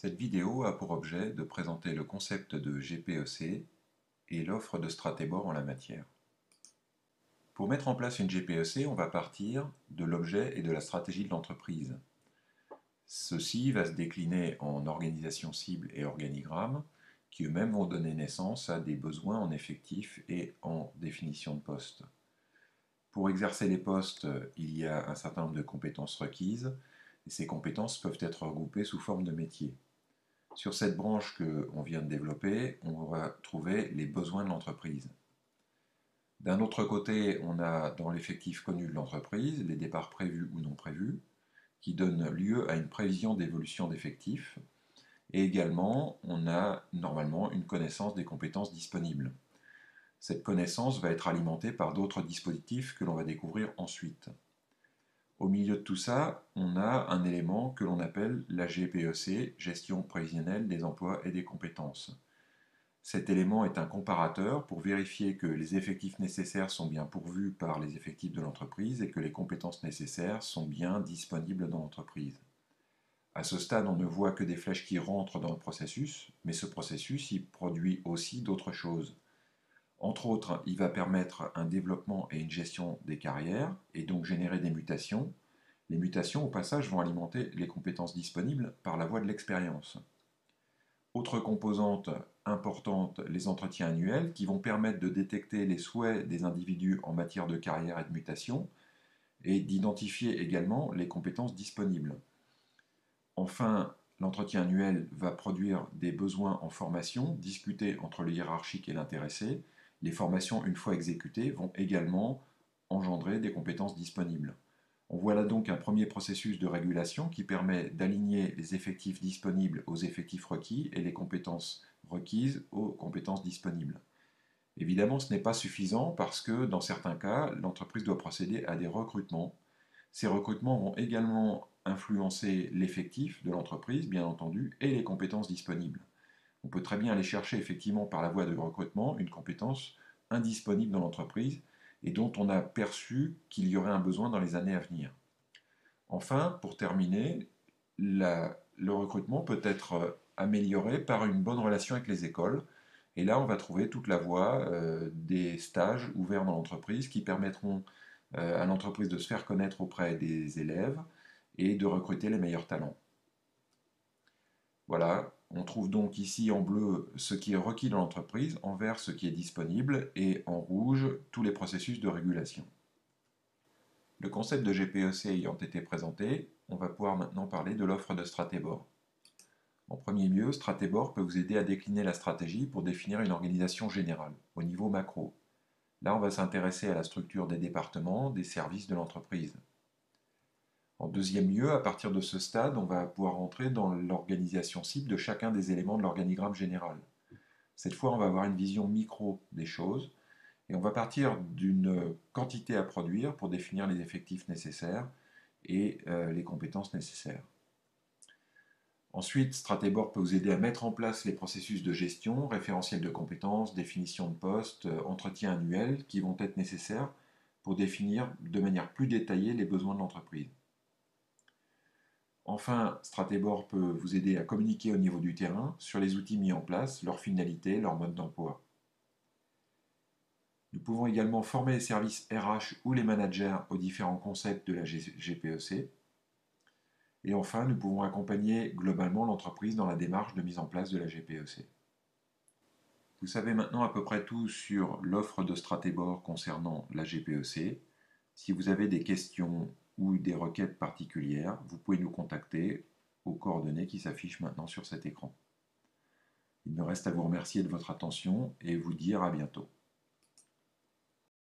Cette vidéo a pour objet de présenter le concept de GPEC et l'offre de Stratébor en la matière. Pour mettre en place une GPEC, on va partir de l'objet et de la stratégie de l'entreprise. Ceci va se décliner en organisation cible et organigramme, qui eux-mêmes vont donner naissance à des besoins en effectifs et en définition de postes. Pour exercer les postes, il y a un certain nombre de compétences requises, et ces compétences peuvent être regroupées sous forme de métiers. Sur cette branche qu'on vient de développer, on va trouver les besoins de l'entreprise. D'un autre côté, on a dans l'effectif connu de l'entreprise les départs prévus ou non prévus, qui donnent lieu à une prévision d'évolution d'effectifs. Et également, on a normalement une connaissance des compétences disponibles. Cette connaissance va être alimentée par d'autres dispositifs que l'on va découvrir ensuite. Au milieu de tout ça, on a un élément que l'on appelle la GPEC, Gestion prévisionnelle des emplois et des compétences. Cet élément est un comparateur pour vérifier que les effectifs nécessaires sont bien pourvus par les effectifs de l'entreprise et que les compétences nécessaires sont bien disponibles dans l'entreprise. À ce stade, on ne voit que des flèches qui rentrent dans le processus, mais ce processus, il produit aussi d'autres choses. Entre autres, il va permettre un développement et une gestion des carrières, et donc générer des mutations. Les mutations, au passage, vont alimenter les compétences disponibles par la voie de l'expérience. Autre composante importante, les entretiens annuels, qui vont permettre de détecter les souhaits des individus en matière de carrière et de mutation, et d'identifier également les compétences disponibles. Enfin, l'entretien annuel va produire des besoins en formation, discutés entre le hiérarchique et l'intéressé. Les formations, une fois exécutées, vont également engendrer des compétences disponibles. On voit là donc un premier processus de régulation qui permet d'aligner les effectifs disponibles aux effectifs requis et les compétences requises aux compétences disponibles. Évidemment, ce n'est pas suffisant parce que dans certains cas, l'entreprise doit procéder à des recrutements. Ces recrutements vont également influencer l'effectif de l'entreprise, bien entendu, et les compétences disponibles. On peut très bien aller chercher effectivement par la voie de recrutement une compétence indisponible dans l'entreprise et dont on a perçu qu'il y aurait un besoin dans les années à venir. Enfin, pour terminer, le recrutement peut être amélioré par une bonne relation avec les écoles. Et là, on va trouver toute la voie des stages ouverts dans l'entreprise qui permettront à l'entreprise de se faire connaître auprès des élèves et de recruter les meilleurs talents. Voilà, on trouve donc ici en bleu ce qui est requis dans l'entreprise, en vert ce qui est disponible et en rouge tous les processus de régulation. Le concept de GPEC ayant été présenté, on va pouvoir maintenant parler de l'offre de Stratébor. En premier lieu, Stratébor peut vous aider à décliner la stratégie pour définir une organisation générale, au niveau macro. Là, on va s'intéresser à la structure des départements, des services de l'entreprise. En deuxième lieu, à partir de ce stade, on va pouvoir entrer dans l'organisation cible de chacun des éléments de l'organigramme général. Cette fois, on va avoir une vision micro des choses et on va partir d'une quantité à produire pour définir les effectifs nécessaires et les compétences nécessaires. Ensuite, Stratébor peut vous aider à mettre en place les processus de gestion, référentiel de compétences, définition de postes, entretien annuel qui vont être nécessaires pour définir de manière plus détaillée les besoins de l'entreprise. Enfin, Stratébor peut vous aider à communiquer au niveau du terrain sur les outils mis en place, leurs finalités, leur mode d'emploi. Nous pouvons également former les services RH ou les managers aux différents concepts de la GPEC. Et enfin, nous pouvons accompagner globalement l'entreprise dans la démarche de mise en place de la GPEC. Vous savez maintenant à peu près tout sur l'offre de Stratébor concernant la GPEC. Si vous avez des questions ou des requêtes particulières, vous pouvez nous contacter aux coordonnées qui s'affichent maintenant sur cet écran. Il me reste à vous remercier de votre attention et vous dire à bientôt.